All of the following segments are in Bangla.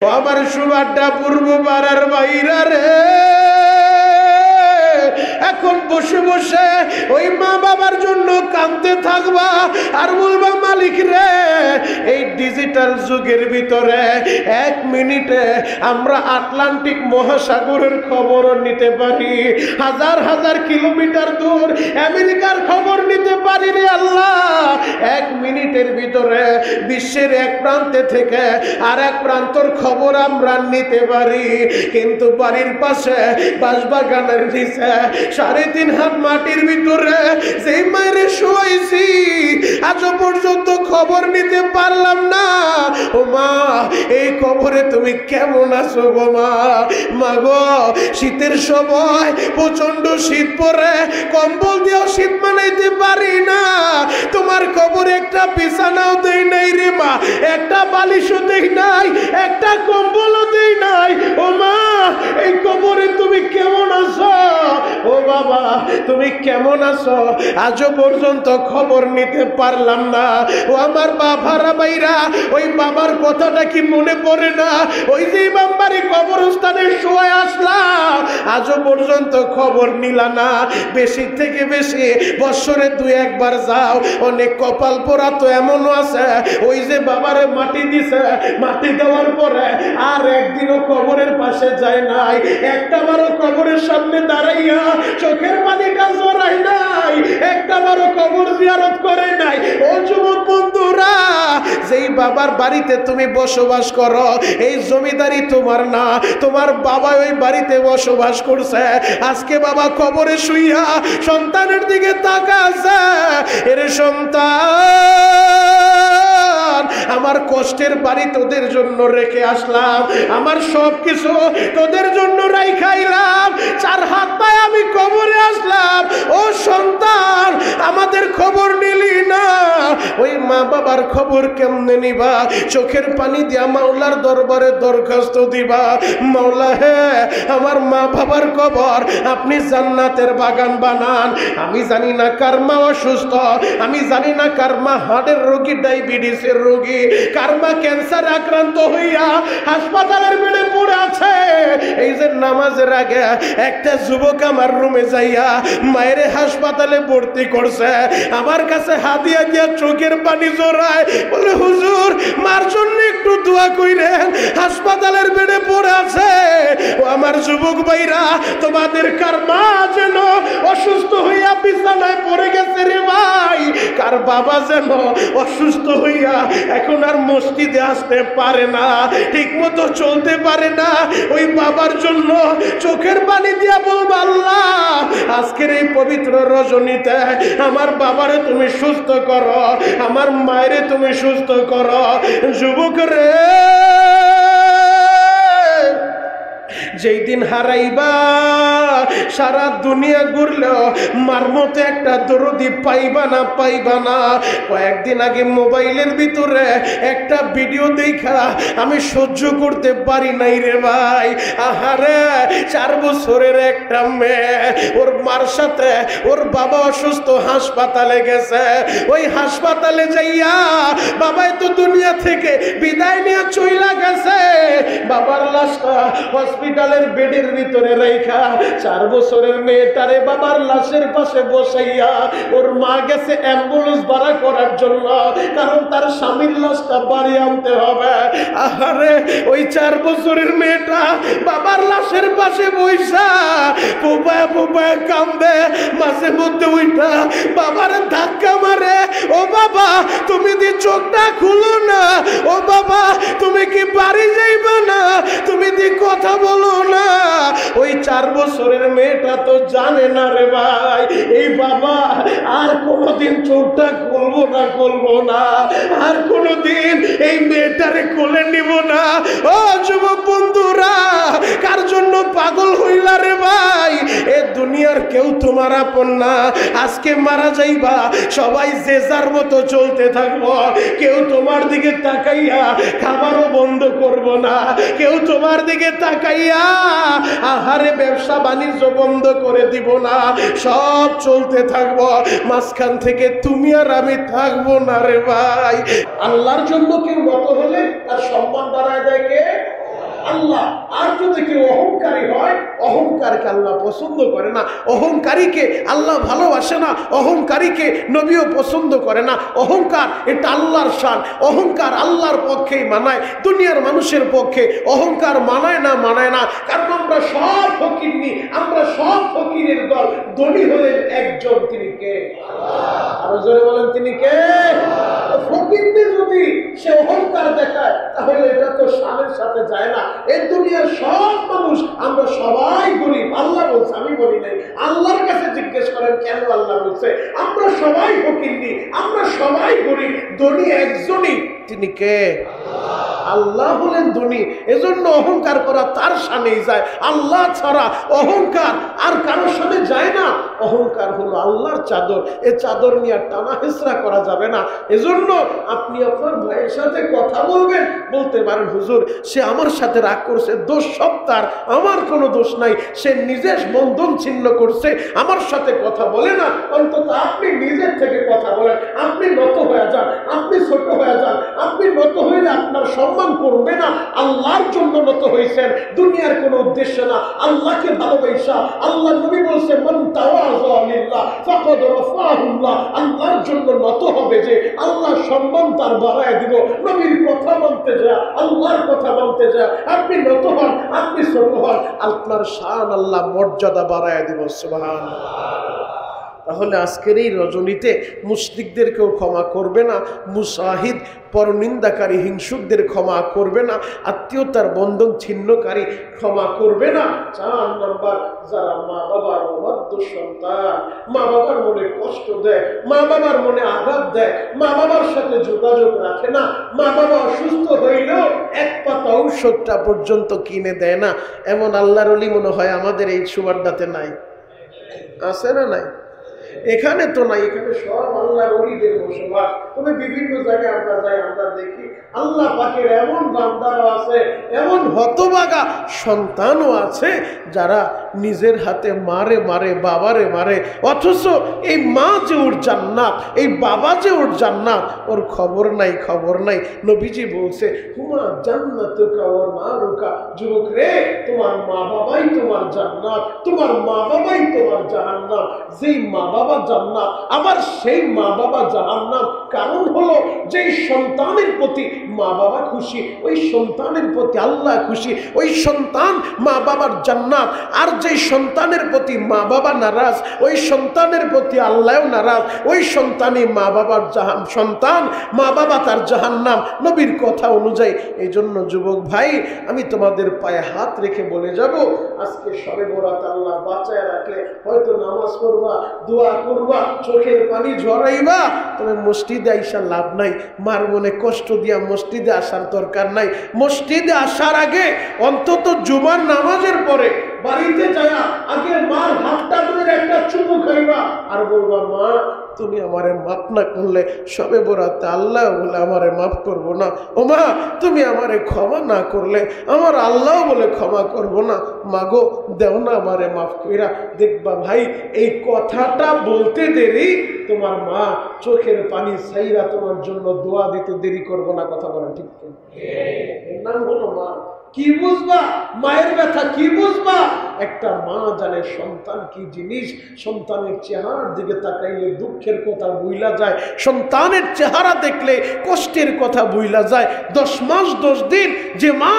আমার সুবাড্ডা পূর্ব পাড়ার বাইরা রে, এখন বসে বসে ওই মা বাবার জন্য কাঁদতে থাকবা আর বলবা মালিক রে, এই ডিজিটাল যুগের ভিতরে 1 মিনিটে আমরা আটলান্টিক মহাসাগরের খবরও নিতে পারি, হাজার হাজার কিলোমিটার দূর আমেরিকার খবর নিতে পারি রে আল্লাহ। 1 মিনিটের ভিতরে বিশ্বের এক প্রান্তে থেকে আর এক প্রান্তর খবর আমরা নিতে পারি, কিন্তু বাড়ির পাশে বাঁশবাগানের নিচে 3.5 হাত মাটির ভিতরে যেই মায়ের শুয়েছি আজও পর্যন্ত খবর নিতে পারলাম না। ও মা, এই খবরে তুমি কেমন আছো গো মা? মা গো, শীতের সময় প্রচন্ড শীত পড়ে, কম্বল দিয়েও শীত মানাইতে পারি না, তোমার খবরে একটা বিছানাও দেই নাই রে মা, একটা বালিশও দেই নাই, একটা কম্বলও দেই নাই। ও মা, এই খবরে তুমি কেমন আছো? ও বাবা, তুমি কেমন আছো? আজও পর্যন্ত খবর নিতে পারলাম না। ও আমার বাবারা বাইরা, ওই বাবার কথাটা কি মনে পড়ে না? ওই যে ইমামবাড়ি কবরস্থানে শুয়ে আসলাম, আজও পর্যন্ত খবর নিলা না। বেশি থেকে বেশি বছরে 2-1 বার যাও। অনেক কপাল পোড়া তো এমনও আছে, ওই যে বাবারে মাটি দিছে, মাটি দেওয়ার পরে আর একদিনও কবরের পাশে যায় নাই, একটাবারও কবরের সামনে দাঁড়াইয়া চোখের পানিটা জড়াই নাই, একটাবারও কবর জিয়ারত করে নাই। ও যুবক বন্ধুরা, যেই বাবার বাড়িতে তুমি বসবাস করো, এই জমিদারি তোমার না, তোমার বাবা ওই বাড়িতে বসবাস করছে। আজকে বাবা কবরে শুইয়া সন্তানের দিকে তাকাছে, এর সন্তান, আমার কষ্টের বাড়ি তোদের জন্য রেখে আসলাম, আমার সব কিছু তোদের জন্য রাইখাইলাম, 4 হাত পায়ে আমি কবরে আসলাম। ও সন্তান, আমাদের খবর নিলি না, ওই মা বাবার খবর কেমনে নিবা? চোখের পানি দিয়া মাওলার দরবারে দরখাস্ত দিবা, মাওলা হে, আমার মা বাবার কবর আপনি জান্নাতের বাগান বানান। আমি জানি না কার মা অসুস্থ, আমি জানি না কার মা হার্টের রোগী, ডায়াবেটিসের রোগী, কার মা ক্যান্সার আক্রান্ত হইয়া হাসপাতালের বেডে পড়ে আছে। এই যে নামাজের আগে একটা যুবক আমার রুমে যাইয়া মায়ের হাসপাতালে ভর্তি করছে, আমার কাছে হাতিয়া দিয়া চোখের পানি জড়ায়, বলে হুজুর মার জন্য একটু দোয়া কইরেন, হাসপাতালের বেডে পড়ে আছে। ও আমার যুবক ভাইরা, তোমাদের কার মা যেন অসুস্থ হইয়া বিছানায় পড়ে গেছে রে ভাই, কার বাবা যেন অসুস্থ হইয়া এখন আর মসজিদে আসতে পারে না, ঠিক মতো চলতে পারে না, ওই বাবার জন্য চোখের পানি দিয়া বলবো, আল্লাহ আজকের এই পবিত্র রজনীতে আমার বাবারে তুমি সুস্থ করো, আমার মায়েরে তুমি সুস্থ করো। যুবক রে, যেই দিন হারাইবা সারা দুনিয়া ঘুরলেও মার মতো একটা দরদি পাইবা না, পাইবা না। কয়েকদিন আগে মোবাইলের ভিতরে একটা ভিডিও দেখা আমি সহ্য করতে পারি নাই রে ভাই। আহারে, 4 বছরের একটা মেয়ে, ওর মার সাথে ওর বাবা অসুস্থ, হাসপাতালে গেছে। ওই হাসপাতালে যাইয়া বাবাই তো দুনিয়া থেকে বিদায় নিয়ে চইলা গেছে, বাবার লাশটা হসপিটালের বেডের ভিতরে রাইখা 4 বছরের মেয়েটারে বাবার লাশের পাশে বসাইয়া ওর মা গেছে অ্যাম্বুলেন্স ভাড়া করার জন্য, কারণ তার স্বামীর লাশটা বাড়ি আনতে হবে। আহারে, ওই 4 বছরের মেয়েটা বাবার লাশের পাশে বইসা পোপায় পোপায় কান্দে, মাঝে মধ্যে ওইটা বাবার ধাক্কা মারে, ও বাবা তুমি দি চোখটা খুলো না, ও বাবা তুমি কি বাড়ি যাইবা না, তুমি দি কথা বলো না। ওই 4 বছরের মেয়েটা তো জানে না রে ভাই, এই বাবা আর কোনোদিন চোখটা খুলবো না, আর কোনোদিন এই মেয়েটারে কোলে নিব না। ও যুবক বন্ধুরা, কার জন্য পাগল হইলা রে ভাই? এ দুনিয়ার কেউ তোমার আপন না, আজকে মারা যাইবা, সবাই যে যার মতো চলতে থাকবো, কেউ তোমার দিকে তাকাইয়া খাবারও বন্ধ করব না, কেউ তোমার দিকে তাকাইয়া আহারে ব্যবসা বাণিজ্য বন্ধ করে দিব না, সব চলতে থাকবো, মাঝখান থেকে তুমি আর আমি থাকবো না রে ভাই। আল্লাহর জন্য কেউ নত হলে তার সম্মান বাড়ায় দেয় কে? আল্লাহ। আর যদি কেউ অহংকারী হয়, অহংকারকে আল্লাহ পছন্দ করে না, অহংকারীকে আল্লাহ ভালোবাসে না, অহংকারীকে নবীও পছন্দ করে না। অহংকার এটা আল্লাহর শান, অহংকার আল্লাহর পক্ষেই মানায়, দুনিয়ার মানুষের পক্ষে অহংকার মানায় না, মানায় না। কারণ আমরা সব ফকিরনি, আমরা সব ফকিরের দল, ধনী হলেন একজন, তিনি কে? আরো জোরে বলেন, তিনি কে? ফকিরনি যদি সে অহংকার দেখায় তাহলে এটা তো শানের সাথে যায় না। এই দুনিয়ার সব মানুষ আমরা সবাই গরিব, আল্লাহ বলছে, আমি বলি নাই। আল্লাহর কাছে জিজ্ঞেস করেন কেন আল্লাহ বলছে আমরা সবাই ফকিরনি, আমরা সবাই গরিব, ধনী একজনই, তিনি কে? আল্লাহ হলেন ধনী। এজন্য অহংকার করা তার শানেই যায়, আল্লাহ ছাড়া অহংকার আর কারোর সামনে যায় না। অহংকার হলো আল্লাহর চাদর, এ চাদর নিয়ে টানা হেসরা করা যাবে না। এজন্য আপনি আপনার ভাইয়ের সাথে কথা বলবেন, বলতে পারেন হুজুর সে আমার সাথে রাগ করছে, দোষ সব তার, আমার কোনো দোষ নাই, সে নিজের বন্ধন ছিন্ন করছে, আমার সাথে কথা বলে না। অন্তত আপনি নিজের থেকে কথা বলেন, আপনি নত হয়ে যান, আপনি ছোট হয়ে যান। আপনি নত হইলে আপনার সম্মান করবে না, আল্লাহর জন্য নত হয়েছেন, দুনিয়ার কোনো উদ্দেশ্য না, আল্লাহকে ভালোবাসা। আল্লাহ নবী বলছে মান তাওয়াযা লিল্লাহ ফাকাদ রাফাহুল্লাহ, আল্লাহর জন্য নত হবে যে আল্লাহ সম্মান তার বাড়ায় দিব। নবীর কথা মানতে যা, আল্লাহর কথা মানতে যা, আপনি নত হন, আপনি ছোট হন, আপনার শান আল্লাহ মর্যাদা বাড়ায় দিব। সুবহানাল্লাহ। তাহলে আজকের এই রজনীতে মুশরিকদেরকেও ক্ষমা করবে না, মুসাহিদ পরনিন্দাকারী হিংসুকদের ক্ষমা করবে না, আত্মীয়তার বন্ধন ছিন্নকারী ক্ষমা করবে না। 4 নম্বর, যারা মা বাবার অবাধ্য সন্তান, মা বাবার মনে কষ্ট দেয়, মা বাবার মনে আঘাত দেয়, মা বাবার সাথে যোগাযোগ রাখে না, মা বাবা অসুস্থ হইলেও এক পাতা ঔষধটা পর্যন্ত কিনে দেয় না, এমন আল্লাহর ওলি মনে হয় আমাদের এই সুবারটাতে নাই, আছে না নাই? এখানে তো নাই, এখানে সব আল্লাহর ওলিদের বসবাস। তবে বিভিন্ন জায়গায় আমরা যাই, আমরা দেখি আল্লাহ পাকের এমন বান্দারা আছে, এমন হতভাগা সন্তানও আছে যারা নিজের হাতে মারে মারে, বাবারে মারে, অথচ এই মা যে ওর জান্নাত, এই বাবা যে ওর জান্নাত, ওর খবর নাই, খবর নাই। নবীজি বলছে হুমা জান্নাতুকা ওয়া নারুকা, যুবক রে তোমার মা বাবাই তোমার জান্নাত, তোমার মা বাবাই তোমার জাহান্নাম। যেই মা বাবা জান্নাত, আবার সেই মা বাবা জাহান্নাম। কারণ হলো যেই সন্তানের প্রতি মা বাবা খুশি, ওই সন্তানের প্রতি আল্লাহ খুশি, ওই সন্তান মা বাবার জান্নাত। আর যেই সন্তানের প্রতি মা বাবা নারাজ, ওই সন্তানের প্রতি আল্লাহও নারাজ, ওই সন্তানই মা বাবার সন্তান, মা বাবা তার জাহান্নাম, নবীর কথা অনুযায়ী। এই জন্য যুবক ভাই, আমি তোমাদের পায়ে হাত রেখে বলে যাব, আজকে শবে বরাত আল্লাহ বাঁচায় রাখলে হয়তো নামাজ পড়বা, দোয়া করবা, চোখের পানি ঝরাইবা, তবে মসজিদে আইসা লাভ নাই। মার মনে কষ্ট দিয়া মসজিদে আসার দরকার নাই। মসজিদে আসার আগে অন্তত জুমার নামাজের পরে বাড়িতে যায়া আগে মার হাতটা ধরে একটা চুমু খাইবা আর বলবা মা তুমি আমারে মাফ না করলে শবে বরাতে আল্লাহ বলে আমারে মাফ করবো না। ও মা তুমি আমারে ক্ষমা না করলে আমার আল্লাহ বলে ক্ষমা করবো না। মাগো দেও না আমারে মাফ কইরা। দেখবা ভাই এই কথাটা বলতে দেরি তোমার মা চোখের পানি ছাইরা তোমার জন্য দোয়া দিতে দেরি করবো না। কথা বলেন ঠিক? এর নাম হলো মা। কি বুঝবা মায়ের ব্যথা? কি বুঝবা? একটা মা জানে সন্তান কি জিনিস। সন্তানের চেহারার দিকে তাকাইলে দুঃখের কথা ভুইলা যায়, সন্তানের চেহারা দেখলে কষ্টের কথা ভুইলা যায়। 10 মাস 10 দিন যে মা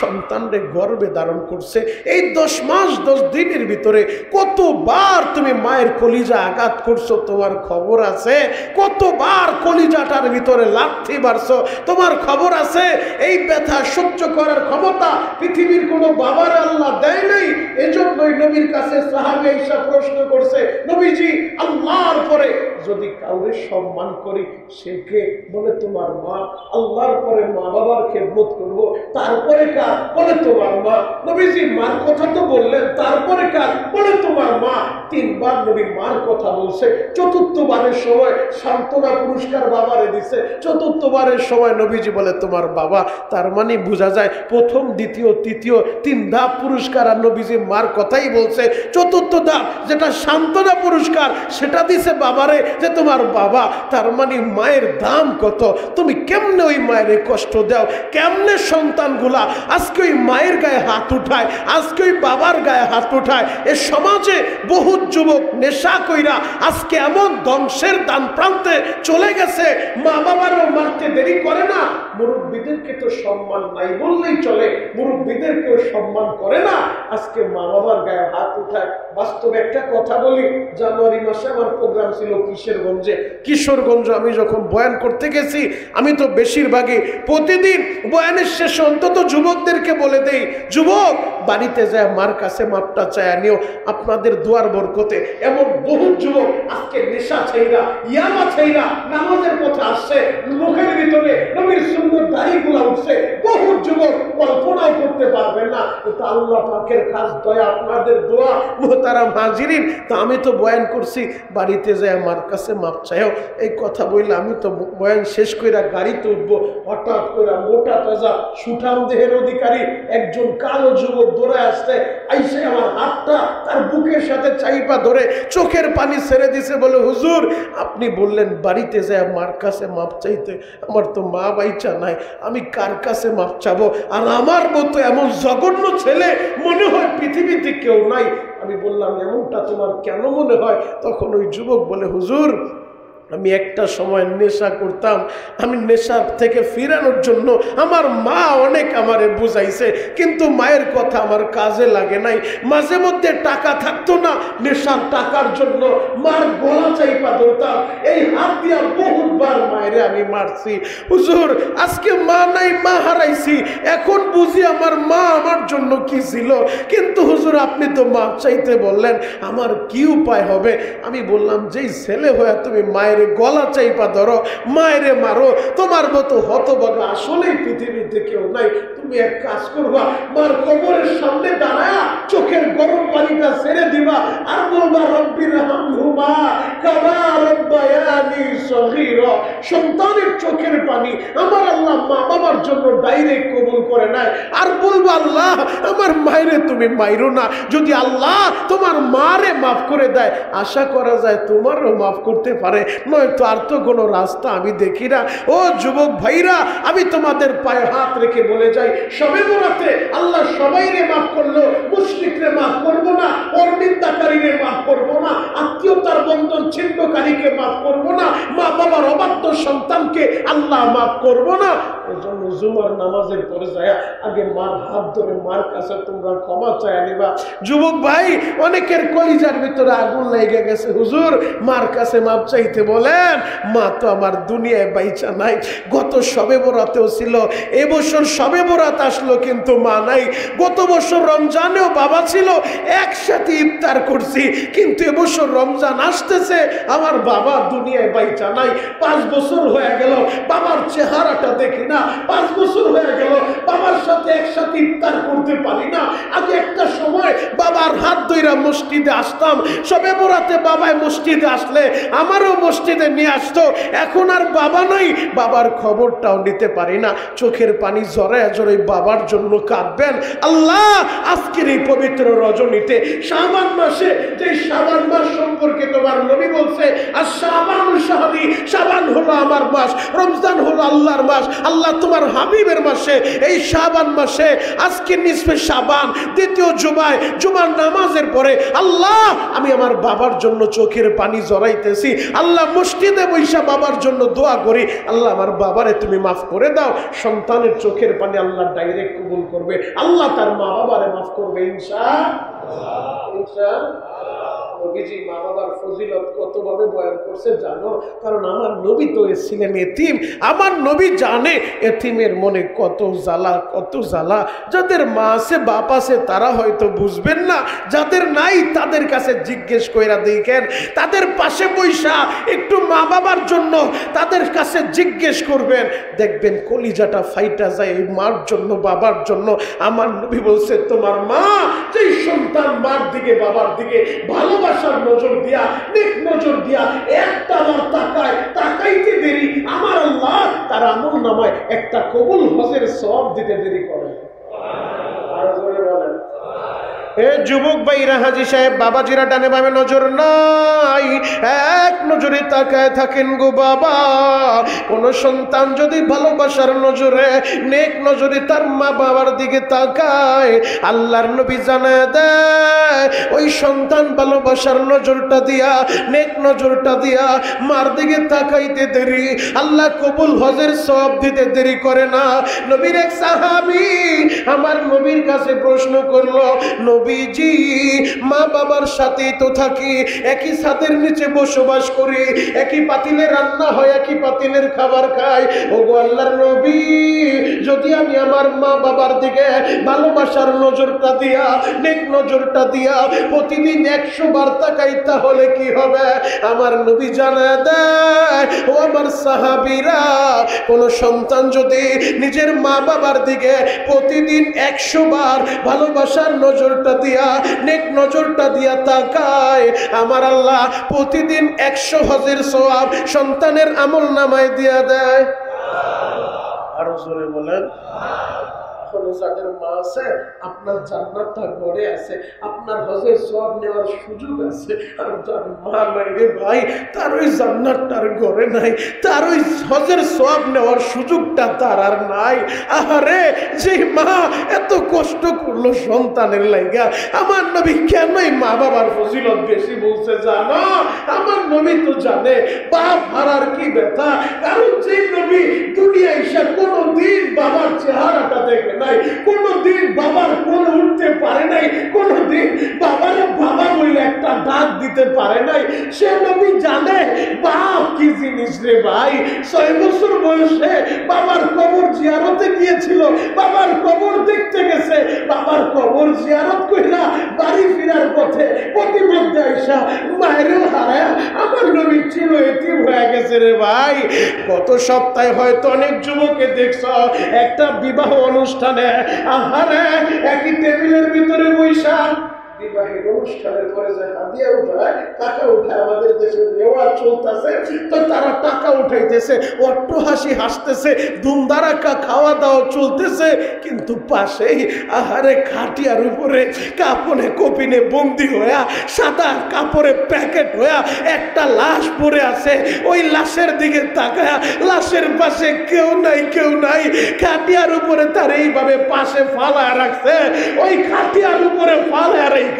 সন্তানরে গর্ভে ধারণ করছে, এই 10 মাস 10 দিনের ভিতরে কতবার তুমি মায়ের কলিজা আঘাত করছো তোমার খবর আছে? কতবার কলিজাটার ভিতরে লাথি মারছো তোমার খবর আছে? এই ব্যথা সহ্য করার ক্ষমতা পৃথিবীর কোন বাবার আল্লাহ দেয় নাই। এজন্যই নবীর কাছে সাহাবী আয়েশা প্রশ্ন করছে, নবীজি আল্লাহর পরে যদি কাউকে সম্মান করি সে কে? বলে তোমার মা। আল্লাহর পরে মা বাবার খেদমত করব, তারপরে কার? বলে তোমার মা। নবীজি মার কথা তো বললেন, তারপরে কার? বলে তোমার মা। 3 বার নবী মার কথা বলছে। 4th বারের সময় সান্ত্বনা পুরস্কার বাবারে দিছে। 4th বারের সময় নবীজি বলে তোমার বাবা। তার মানে বোঝা যায় প্রথম, দ্বিতীয়, তৃতীয় 3 ধাপ পুরস্কার আর নবীজি মার কথাই বলছে। 4th ধাপ যেটা সান্ত্বনা পুরস্কার সেটা দিছে বাবারে, যে তোমার বাবা, তার মানে মায়ের দাম কত, তুমি কেমনে ওই মায়ের কষ্ট দাও, কেমনে সন্তানগুলা আজকে ওই মায়ের গায়ে হাত উঠায়, আজকে ওই বাবার গায়ে হাত উঠায়। এ সমাজে বহু যুবক নেশা কইরা আজকে এমন ধ্বংসের দান প্রান্তে চলে গেছে, মা বাবারও মারতে দেরি করে না, মুরব্বীদেরকে তো সম্মান নাই বললেই চলে, মুরব্বীদেরকেও সম্মান করে না, আজকে মা বাবার গায়ে হাত উঠায়। বাস্তব একটা কথা বলি, জানুয়ারি মাসে আমার প্রোগ্রাম ছিল কিশোরগঞ্জ। আমি যখন বয়ান করতে গেছি, আমি তো বেশিরভাগই প্রতিদিন বয়ানের শেষে অন্তত যুবকদেরকে বলে দেই, যুবক বাড়িতে যায় মার কাছে মাপটা চায় নিও, আপনাদের দুয়ার বরকতে। এমন বহু যুবক আজকে নেশা ছাইরা, ইয়ামা ছাইরা নামাজের পথে আসছে, মুখের ভিতরে নবীর সুন্নাত দাড়িগুলো উঠছে। বহু যুবক কল্পনাও করতে পারবে না। এটা আল্লাহ পাকের খাস দয়া, আপনাদের দোয়া মুহতারাম হাজিরিন। তা আমি তো বয়ান করছি, বাড়িতে যায় মার কাছে মাপ চাইও, এই কথা বললে আমি তো বয়ান শেষ কইরা গাড়িতে উঠবো, হঠাৎ করে মোটা তাজা সুঠাম দেহের অধিকারী একজন কালো যুবক দৌড়ে আসছে, আইসে আমার হাতটা তার বুকের সাথে চাইপা ধরে চোখের পানি ছেড়ে দিছে, বলে হুজুর আপনি বললেন বাড়িতে যায় মার কাছে মাপ চাইতে, আমার তো মা বাইচা নাই, আমি কার কাছে মাপ চাবো? আর আমার মতো এমন জঘন্য ছেলে মনে হয় পৃথিবীতে কেউ নাই। আমি বললাম এমনটা তোমার কেন মনে হয়? তখন ওই যুবক বলে, হুজুর আমি একটা সময় নেশা করতাম, আমি নেশার থেকে ফিরানোর জন্য আমার মা অনেক আমারে বুঝাইছে, কিন্তু মায়ের কথা আমার কাজে লাগে নাই। মাঝে মধ্যে টাকা থাকতো না, নেশার টাকার জন্য মার গলা চাইপা ধরতাম, এই হাত দিয়া বহুবার মায়েরে আমি মারছি। হুজুর আজকে মা নাই, মা হারাইছি, এখন বুঝি আমার মা আমার জন্য কি ছিল। কিন্তু হুজুর আপনি তো মাপ চাইতে বললেন, আমার কি উপায় হবে? আমি বললাম যেই ছেলে হয়ে তুমি মায়ের গলা চাইপা ধরো, মায়েরে মারো, তোমার মতো হতভাগা আসলেই পৃথিবীতে কেউ নাই। তুমি এক কাজ করবা, মার কবরের সামনে দাঁড়ায়া চোখের গরম পানিটা ছেড়ে দিবা আর বলবা রব্বির হামহুমা কামা রাব্বায়ানি সগীরা। সন্তানের চোখের পানি আমার আল্লাহ মা বাবার জন্য ডাইরেক্ট কবুল করে নেয়। আর বলবা আল্লাহ আমার মায়েরে তুমি মাইরো না। যদি আল্লাহ তোমার মারে মাফ করে দেয়, আশা করা যায় তোমারও মাফ করতে পারে, নয়তো আর তো কোনো রাস্তা আমি দেখি না। ও যুবক ভাইরা, আমি তোমাদের পায়ে হাত রেখে বলে যাই, সবে বরাতে আল্লাহ সবাইরে মাফ করলো, মুশরিকরে মাফ করবো না, অর্নিন্দাকারীরে মাফ করবো না, আত্মীয়তার বন্ধন ছিন্নকারীকে মাফ করবো না, মা বাবার অবাধ্য সন্তানকে আল্লাহ মাফ করবো না। এজন্য জুমার নামাজের পরে যায় আগে মার হাত ধরে মার কাছে তোমরা ক্ষমা চায় নিবা। যুবক ভাই, অনেকের কলিজার ভিতরে আগুন লেগে গেছে, হুজুর মার কাছে মাপ চাইতে বলেন, মা তো আমার দুনিয়ায় বাইচা নাই। গত শবে বরাতেও ছিল, এবছর শবে বরাত আসলো কিন্তু মা নাই। গত বছর রমজানেও বাবা ছিল, একসাথে ইফতার করছি, কিন্তু এবছর রমজান আসতেছে আমার বাবা দুনিয়ায় বাইচা নাই। 5 বছর হয়ে গেল বাবার চেহারাটা দেখি না, 5 বছর হয়ে গেল বাবার সাথে একসাথে ইফতার করতে পারি না। আগে একটা সময় বাবার হাত ধইরা মসজিদে আসতাম, শবে বরাতে বাবায় মসজিদে আসলে আমারও মসজিদে নিয়ে আসতো। এখন আর বাবা নাই, বাবার খবরটাও নিতে পারি না। চোখের পানি জড়ায় জড়াই বাবার জন্য কাঁদবেন। আল্লাহ আজকের এই পবিত্র রজনীতে শাবান মাসে, যে শাবান মাস সম্পর্কে তোমার নবী বলছে, আর শাবান শাহরি, শাবান হলো আমার মাস, রমজান হলো আল্লাহর মাস, আল্লাহ তোমার হাবিবের মাসে, এই শাবান মাসে আজকে নিসফে শাবান দ্বিতীয় জুমার নামাজের পরে আল্লাহ আমি আমার বাবার জন্য চোখের পানি জড়াইতেছি। আল্লাহ মসজিদে বৈশা বাবার জন্য দোয়া করি, আল্লাহ আমার বাবারে তুমি মাফ করে দাও। সন্তানের চোখের পানি আল্লাহ ডাইরেক্ট কবুল করবে, আল্লাহ তার মা বাবারে মাফ করবে ইনশাআল্লাহ। নবীজি মা বাবার ফজিলত কতভাবে বয়ান করছে জানো? কারণ আমার নবী তো ছিলেন এতিম। আমার নবী জানে এতিমের মনে কত জ্বালা, কত জ্বালা। যাদের মা আছে বাপ আছে তারা হয়তো বুঝবেন না, যাদের নাই তাদের কাছে জিজ্ঞেস কইরা দেখেন, তাদের পাশে বৈশা একটু মা বাবার জন্য তাদের কাছে জিজ্ঞেস করবেন, দেখবেন কলিজাটা ফাইটা যায় এই মার জন্য, বাবার জন্য। আমার নবী বলছে, তোমার মা যেই সন্তান মার দিকে বাবার দিকে ভালোবাসার নজর দিয়া, নেক নজর দিয়া একটা বার তাকাইতে দেরি, আমার আল্লাহ তার আমল নামায় একটা কবুল হজের সওয়াব দিতে দেরি করে। আর জোরে বলেন, এ যুবক ভাইরা, হাজী সাহেব বাবাজিরা ডানে বামে নজর নাই, এক নজরে তাকায় থাকেন গো বাবা। কোন সন্তান যদি ভালোবাসার নজরে, নেক নজরে তার মা বাবার দিকে তাকায়, আল্লাহর নবী জানায় দেয় ওই সন্তান ভালোবাসার নজরটা দিয়া, নেক নজরটা দিয়া মার দিকে তাকাইতে দেরি, আল্লাহ কবুল হজের সওয়াব দিতে দেরি করে না। নবীর এক সাহাবী আমার নবীর কাছে প্রশ্ন করলো, নবীজি মা বাবার সাথে তো থাকি, একই ছাদের নিচে বসবাস করি, একই পাতিলে রান্না হয়, একই পাতিলের খাবার খাই, ওগো আল্লাহর নবী, যদি আমি আমার মা বাবার দিকে ভালোবাসার নজরটা দিয়া, নেক নজরটা দিয়া প্রতিদিন 100 বার তাকাই তাহলে কি হবে? আমার নবী জানায় দেয়, ও আমার সাহাবীরা, কোন সন্তান যদি নিজের মা বাবার দিকে প্রতিদিন 100 বার ভালোবাসার নজরটা দিয়া, নেক নজরটা দিয়া তাকায়, আমার আল্লাহ প্রতিদিন 100 হজের সওয়াব সন্তানের আমল নামায় দিয়া দেয়। আরো জোরে বলেন। যাদের মা আছে, আপনার জান্নাতটা ঘরে আছে, আপনার হজের সওয়াব নেওয়ার সুযোগ আছে। আর যার মা নাই রে ভাই, তার ওই জান্নাতটার ঘরে নাই, তার ওই হজের সওয়াব নেওয়ার সুযোগটা তার আর নাই। আহারে, যে মা এত কষ্ট করলো সন্তানের লাইগা, আমার নবী কেনই মা বাবার ফজিলত বেশি বলছে জানো? আমার নবী তো জানে বাপ হারার কি ব্যথা। কারণ যে নবী দুনিয়া এসে কোনদিন বাবার চেহারাটা দেখে নাই, কোনদিন বাবার কোলে উঠতে পারে নাই, কোনদিন বাবার বাবা বলে একটা ডাক দিতে পারে নাই, সে নবী জানে বাপ কি জিনিস রে ভাই। 6 বছর বয়সে বাবার কবর জিয়ারতে গিয়েছিল, বাবার কবর দেখতে গেছে, বাবার কবর জিয়ারত কইরা বাড়ি ফেরার পথে প্রতিমধ্যে আইসা মায়েরও হারায় আমার নবী ছিল এতিম হয়ে গেছে রে ভাই। গত সপ্তাহে হয়তো অনেক যুবককে দেখছ একটা বিবাহ অনুষ্ঠানে, আহারে একই টেবিলের ভিতরে বৈশা বিবাহের অনুষ্ঠানের পরে যে হাদিয়া উঠায়, টাকা উঠায়, আমাদের দেশে নেওয়া চলতেছে, তো তারা টাকা উঠাইতেছে, অট্টহাসি হাসতেছে, ধুমধারাক্কা খাওয়া দাওয়া চলতেছে, কিন্তু পাশেই আহারে খাটিয়ার উপরে কাপড়ে কপিনে বন্দি হইয়া, সাদা কাপড়ে প্যাকেট হইয়া একটা লাশ পড়ে আছে। ওই লাশের দিকে তাকায়া, লাশের পাশে কেউ নাই, কেউ নাই, খাটিয়ার উপরে তার এইভাবে পাশে ফালায় রাখছে, ওই খাটিয়ার উপরে ফালায় রাখা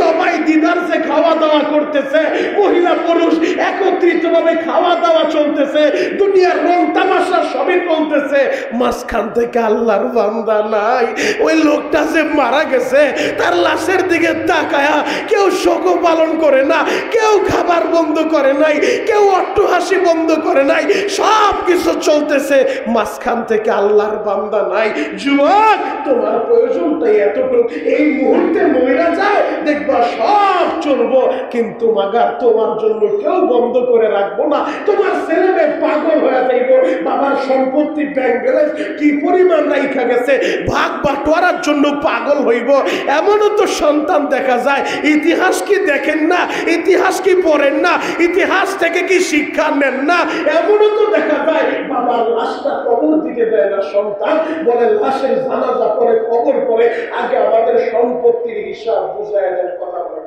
সবাই দিদারসে খাওয়া দাওয়া করতেছে, মহিলা পুরুষ একত্রিত ভাবে খাওয়া দাওয়া চলতেছে, দুনিয়ার রং তামাশা সবই চলতেছে, মাঝখান থেকে আল্লাহর বান্দা নাই। ওই লোকটা যে মারা গেছে তার লাশের দিকে তাকায়া কেউ শোক পালন করে না, কেউ খাবার বন্ধ করে নাই, কেউ অট্টহাসি বন্ধ করে নাই, সব কিছু চলতেছে, মাঝখান থেকে আল্লাহর বান্দা নাই। যুবক, তোমার প্রয়োজনটাই এতটুকু, এই মুহূর্তে মহিলা যায় দেখবা সব চলবো, কিন্তু মাগার তোমার জন্য কেউ বন্ধ করে রাখবো না। তোমার ছেলে মেয়ে পাগল হয়ে যাইব, বাবার সম্পত্তি ব্যাংক ব্যালেন্স কি পরিমাণ রাইখা গেছে ভাগ বাটোয়ারার জন্য পাগল হইব। এমনও তো সন্তান দেখা যায়। ইতিহাস কি দেখেন না? ইতিহাস কি পড়েন না? ইতিহাস থেকে কি শিক্ষা নেন না? এমনও তো দেখা যায় বাবার লাশটা কবর দিতে দেয় না সন্তান, বলে লাশের জানাজা পরে কবর পরে আগে আমাদের সম্পত্তির হিসাব বুঝায় দেন। কথা বলেন,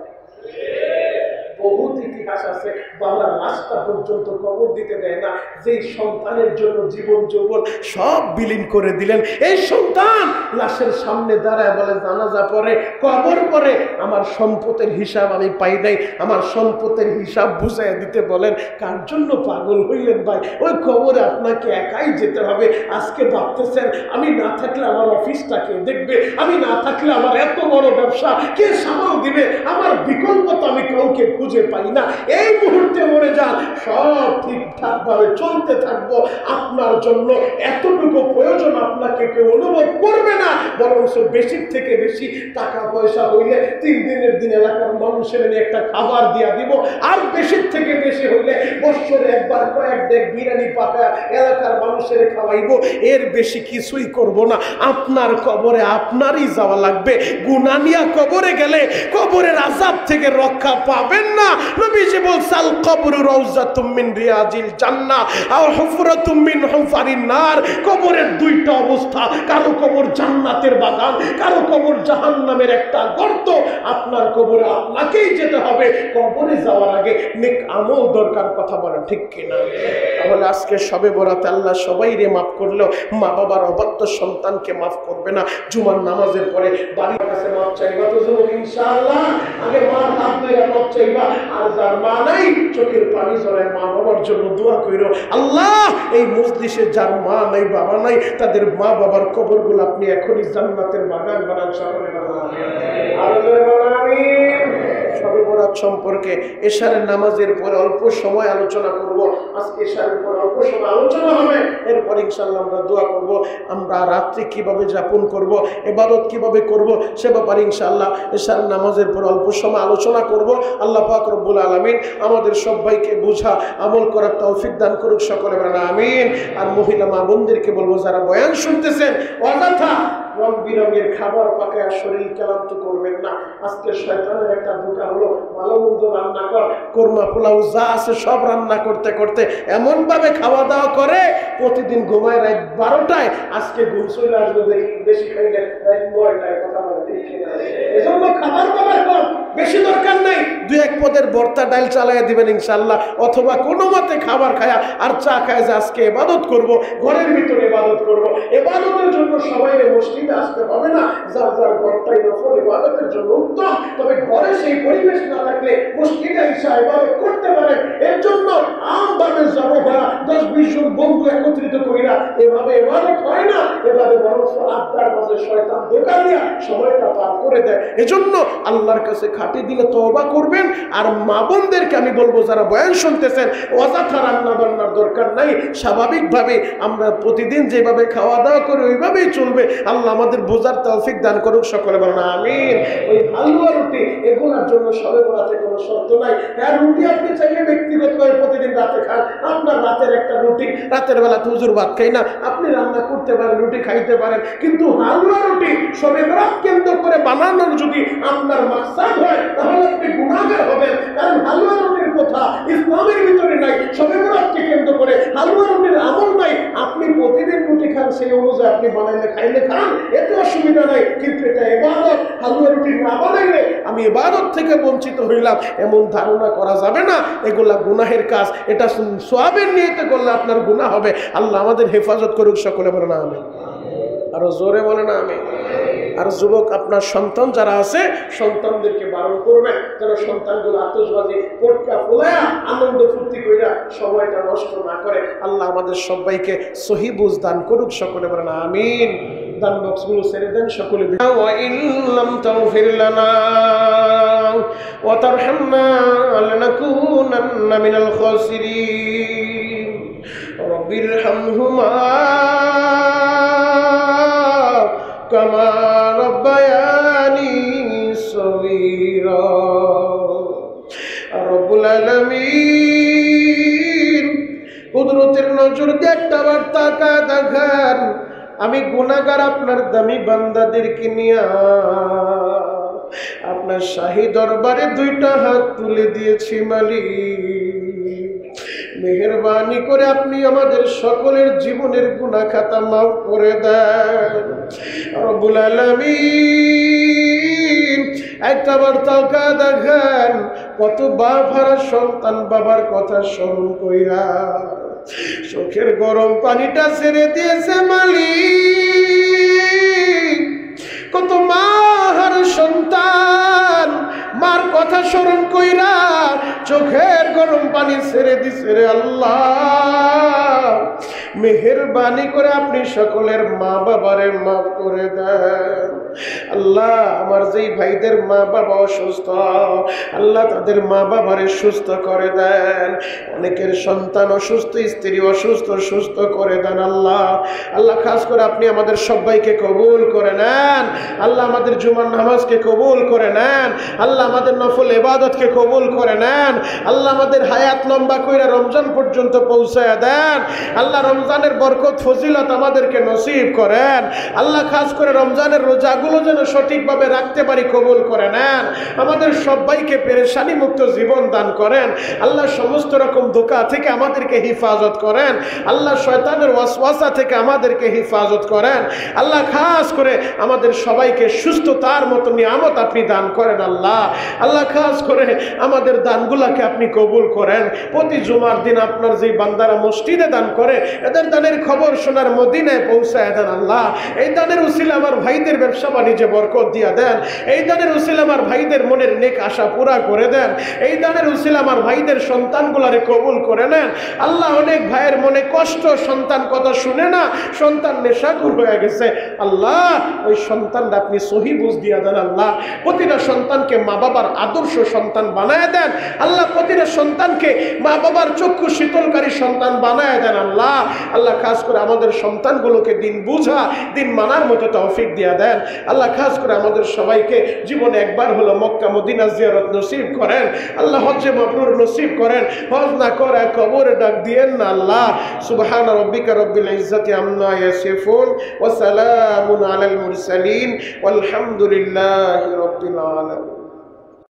বহুত ইতিহাস আছে, বাবার লাশটা পর্যন্ত কবর দিতে দেয় না, যেই সন্তানের জন্য জীবন যৌবন সব বিলীন করে দিলেন। এই সন্তান লাশের সামনে দাঁড়ায় বলে জানাজা পরে কবর পরে আমার সম্পদের হিসাব আমি পাই নাই, আমার সম্পদের হিসাব বুঝাই দিতে বলেন। কার জন্য পাগল হইলেন ভাই? ওই কবরে আপনাকে একাই যেতে হবে। আজকে ভাবতেছেন আমি না থাকলে আমার অফিসটা কে দেখবে, আমি না থাকলে আমার এত বড় ব্যবসা কে সামাল দিবে, আমার বিকল্প তো আমি কাউকে খুঁজে পাই না। এই মুহূর্তে মরে যান, সব ঠিকঠাক ভাবে চলতে থাকবো। আপনার জন্য এতটুকু প্রয়োজন আপনাকে কেউ অনুভব করবে না, বরং বেশি থেকে বেশি টাকা পয়সা হইলে 3 দিনের দিন এলাকার মানুষের নিয়ে একটা খাবার দিয়া দিব, আর বেশি থেকে বেশি হইলে বছরে একবার কয়েক ডেক বিরিয়ানি পাকা এলাকার মানুষের খাওয়াইবো। এর বেশি কিছুই করব না। আপনার কবরে আপনারই যাওয়া লাগবে। গুনাহ নিয়া কবরে গেলে কবরের আযাব থেকে রক্ষা পাবেন না। নবীজি বলছেন কবরু রাউযাতুম মিন রিয়াজিল জান্নাহ আও হুফরাতুম মিন হুফারিন নার। কবরের দুইটা অবস্থা, কারো কবর জান্নাতের বাগান, কারো কবর জাহান্নামের একটা গর্ত। আপনার কবরে আপনাকেই যেতে হবে। কবরে যাওয়ার আগে নেক আমল দরকার, কথা বলেন ঠিক কিনা? তাহলে আজকে শবে বরাতে আল্লাহ সবাইরে মাফ করলেও মা বাবার অবাধ্য সন্তানকে মাফ করবে না। জুমার নামাজের পরে বাড়ির কাছে মাফ চাইবা তো যুবক, ইনশাআল্লাহ আগে মার হাত ধরে মাফ চাইবা। আর যার মা নাই চোখের পানি ঝরায় মা বাবার জন্য দোয়া কইরো, আল্লাহ এই মজলিসে যার মা নাই বাবা নাই তাদের মা বাবার কবরগুলো আপনি এখনই জান্নাতের বাগান বানান। সকলে আমিন। শবে বরাত সম্পর্কে এশারের নামাজের পরে অল্প সময় আলোচনা করব। আজকে এশারের পরে অল্প সময় আলোচনা হবে, এরপর ইনশাআল্লাহ আমরা দোয়া করব। আমরা রাত্রি কিভাবে যাপন করব, ইবাদত কিভাবে করব সে ব্যাপারে ইনশাআল্লাহ এশার নামাজের পর অল্প সময় আলোচনা করব। আল্লাহ পাক রব্বুল আলামিন আমাদের সবাইকে বুঝা আমল করার তৌফিক দান করুক। সকলে বলেন আমিন। আর মহিলা মা বোনদেরকে বলবো যারা বয়ান শুনতেছেন অযথা রং বিরঙের খাবার পাকায় শরীর ক্লান্ত করবেন না। আজকে শয়তানের একটা বোকা হলো ভালো মন্দ রান্না কর, কোরমা পোলাও যা আছে সব রান্না করতে করতে এমন ভাবে খাওয়া দাওয়া করে প্রতিদিন ঘুমায় রাত 12টায়। আজকে ঘুম চলে আসবে বেশি খাইলে রাত 9টায়। কথা বলে ঠিক কিনা? এজন্য খাবার দাবার কম, বেশি দরকার নাই। 2-1 পদের ভর্তা ডাল চালাইয়া দিবেন ইনশাআল্লাহ, অথবা কোনো মতে খাবার খায়া আর চা খায় যে আজকে ইবাদত করব, ঘরের ভিতরে ইবাদত করব। ইবাদতের জন্য সবাই মসজিদে আসতে হবে না, যার যার ঘরটাই নফল ইবাদতের জন্য উত্তম। তবে ঘরে সেই পরিবেশ না থাকলে মসজিদে এসে ইবাদত করতে পারেন। এর জন্য আমভাবে জমা হওয়া 10-20 জন বন্ধু একত্রিত কইরা এভাবে ইবাদত হয় না। এভাবে বরং আড্ডার মাঝে শয়তান ধোঁকা দিয়া সময়টা পার করে দেয়। এজন্য আল্লাহর কাছে খাটি দিলে তওবা করবেন। আর মা বোনদেরকে আমি বলবো যারা বয়ান শুনতেছেন অযথা রান্না বান্নার দরকার নাই। স্বাভাবিকভাবে আমরা প্রতিদিন যেভাবে খাওয়া দাওয়া করি ওইভাবেই চলবে। আল্লাহ আমাদের বোঝার তৌফিক দান করুক। সকলে বলেন আমিন। ওই হালুয়া রুটি এগুলোর জন্য শবে বরাতে কোনো শর্ত নাই। হ্যাঁ, রুটি আপনি চাইলে ব্যক্তিগতভাবে প্রতিদিন রাতে খান, আপনার রাতের একটা রুটি, রাতের বেলা তো হুজুর ভাত খাই না, আপনি রান্না করতে পারেন, রুটি খাইতে পারেন। কিন্তু হালুয়া রুটি শবে বরাত কেন্দ্র করে বানানোর যদি আপনার মাকসাদ হয় তাহলে আপনি গুনাহগার হবেন। কারণ হালুয়া রুটির কথা ইসলামের ভিতরে নাই, শবে বরাতকে কেন্দ্র করে হালুয়া রুটির আমল নাই। আপনি প্রতিদিন রুটি খান, সেই অনুযায়ী আপনি বানাইলে খাইলে খান, এতে অসুবিধা নাই। কিন্তু এটা ইবাদত, হালুয়া রুটি না বানাইলে আমি ইবাদত থেকে বঞ্চিত হইলাম এমন ধারণা করা যাবে না। এগুলা গুনাহের কাজ, এটা সওয়াবের নিয়তে করলে আপনার গুনাহ হবে। আল্লাহ আমাদের হেফাজত করুক। সকলে বলেন আমিন। আরো জোরে বলেন আমিন। আর যুবক আপনার সন্তান যারা আছে সন্তানদেরকে বারণ করবেন যেন সন্তানগুলো আতশবাজি পটকা ফোলায়া আনন্দ ফুর্তি কইরা সময়টা নষ্ট না করে। আল্লাহ আমাদের সবাইকে সহি বুঝ দান করুক। সকলে বলেন আমিন। দান বক্সগুলো ছেড়ে দেন সকলে। ওয়া ইল্লাম তাগফির লানা ওয়া তারহামনা লানাকুনান্না মিনাল খাসিরিন রব্বিরহামহুমা কামা রব্বায়ানি সগীরা। রব্বুল আলামিন কুদরতের নজর দিয়ে একটা বার তাকায় দেখান, আমি গুনাহগার আপনার দামি বান্দাদেরকে নিয়ে আপনার শাহী দরবারে 2টা হাত তুলে দিয়েছি মালিক। মেহেরবানি করে আপনি আমাদের সকলের জীবনের গুনাহ খাতা মাফ করে দেন রব্বুল আলামিন। একটাবার তাকায় দেখেন কত বাপ হারা সন্তান বাবার কথা স্মরণ কইরা চোখের গরম পানিটা ছেড়ে দিয়েছে মালিক। কত মা হারা সন্তান মার কথা স্মরণ কইরা চোখের গরম পানি ছেড়ে দিছে রে আল্লাহ। মেহেরবানি করে আপনি সকলের মা বাবারে মাফ করে দেন আল্লাহ। আমার যেই ভাইদের মা বাবা অসুস্থ আল্লাহ তাদের মা বাবারে সুস্থ করে দেন। অনেকের সন্তান অসুস্থ, স্ত্রী অসুস্থ, সুস্থ করে দেন আল্লাহ। আল্লাহ খাস করে আপনি আমাদের সবাইকে কবুল করে নেন আল্লাহ। আমাদের জুমার নামাজকে কবুল করে নেন আল্লাহ। আমাদের নফল ইবাদতকে কবুল করে নেন আল্লাহ। আমাদের হায়াত লম্বা কইরা রমজান পর্যন্ত পৌঁছায়া দেন আল্লাহ। রমজান রমজানের বরকত ফজিলত আমাদেরকে নসিব করেন আল্লাহ। খাস করে রমজানের রোজাগুলো যেন সঠিকভাবে রাখতে পারি, কবুল করে নেন। আমাদের সবাইকে পেরেশানি মুক্ত জীবন দান করেন আল্লাহ। সমস্ত রকম ধোঁকা থেকে আমাদেরকে হিফাজত করেন আল্লাহ। শয়তানের ওয়াসওয়াসা থেকে আমাদেরকে হিফাজত করেন আল্লাহ। খাস করে আমাদের সবাইকে সুস্থতার মতো নিয়ামত আপনি দান করেন আল্লাহ। আল্লাহ খাস করে আমাদের দানগুলাকে আপনি কবুল করেন। প্রতি জুমার দিন আপনার যে বান্দারা মসজিদে দান করে এদের দানের খবর শোনার মদিনায় পৌঁছায় দেন আল্লাহ। এই দানের উসিলা আমার ভাইদের ব্যবসা বাণিজ্যে বরকত দিয়া দেন। এই দানের উসিলা আমার ভাইদের মনের নেক আশা পুরা করে দেন। এই দানের উসিলা আমার ভাইদের সন্তানগুলারে কবুল করে নেন আল্লাহ। অনেক ভাইয়ের মনে কষ্ট, সন্তান কথা শুনে না, সন্তান নেশাখোর হয়ে গেছে আল্লাহ। ওই সন্তানটা আপনি সহি বুঝ দিয়া দেন আল্লাহ। প্রতিটা সন্তানকে মা বাবার আদর্শ সন্তান বানায় দেন আল্লাহ। প্রতিটা সন্তানকে মা বাবার চক্ষু শীতলকারী সন্তান বানায় দেন আল্লাহ। আল্লাহ খাস করে আমাদের সন্তানগুলোকে দিন বুঝা, দিন মানার মতো তৌফিক দিয়া দেন আল্লাহ। খাস করে আমাদের সবাইকে জীবনে একবার হলো মক্কা মদিনা জিয়ারত নসিব করেন আল্লাহ। হজ্জে মাবরুর নসিব করেন। হজ না করে কবরে ডাক দিয়েন না আল্লাহ। সুবহান রাব্বিকা রব্বিল ইজ্জাতি আম্মা ইয়াসিফুন ওয়া সালামুন আলাল মুরসালিন ওয়ালহামদুলিল্লাহি রাব্বিল আলামিন।